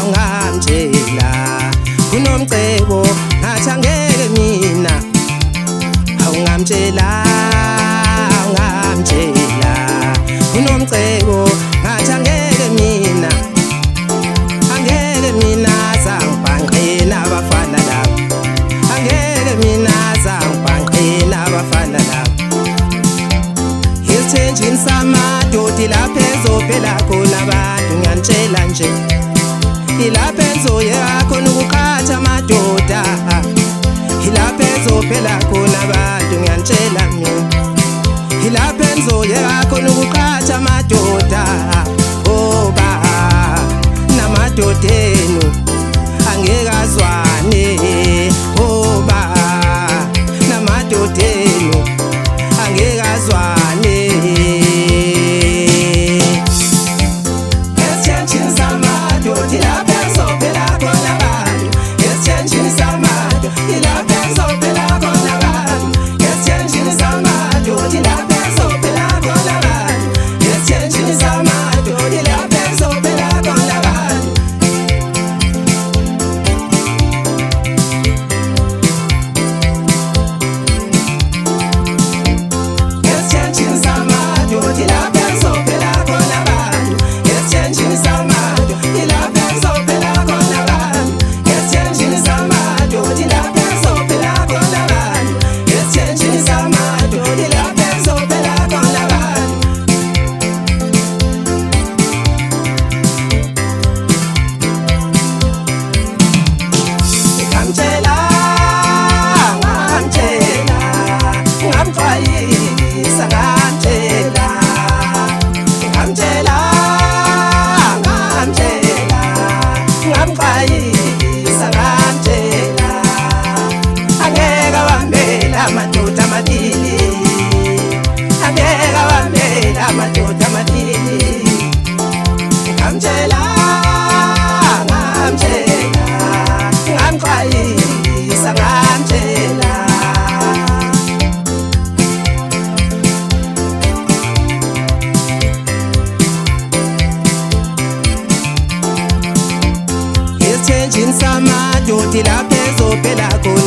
ungamtshela kunomcebo ngathi angeke mina ungamtshela kunomcebo ngathi angeke mina sangibhanqe nabafana labo angeke mina sangibhanqe nabafana labo isithenjini samadodi lapha ezophela khona abantu ngiyanitshela nje ilapha enzoyeka khona ukuqhatha amadoda ilapha ezophela khona abantu ngiyanitshela mina ilapha enzoyeka khona ukuqhatha amadoda ngoba namadoda enu angeke azwane ngoba namadoda enu angeke azwane esithenjini samadodi lapha ezophela khona abantu esithenjini samadodi lapha ezophela khona abantu esithenjini samadodi lapha ezophela khona abantu esithenjini samadodi lapha ezophela khona abantu esithenjini samadodi lapha ezophela khona abantu esithenjini samadodi lapha ezophela khona abantu esithenjini samadodi lapha ezophela khona abantu esithenjini samadodi lapha ezophela khona abantu ngamtshela ngamxwayisa ngamtshela ngamxwayisa ngamtshela angeke awambele amadoda amabili angeke awambele amadoda amabili ngamtshela ngamxwayisa ngamtshela esithenjini samadodi lapha ezophela khona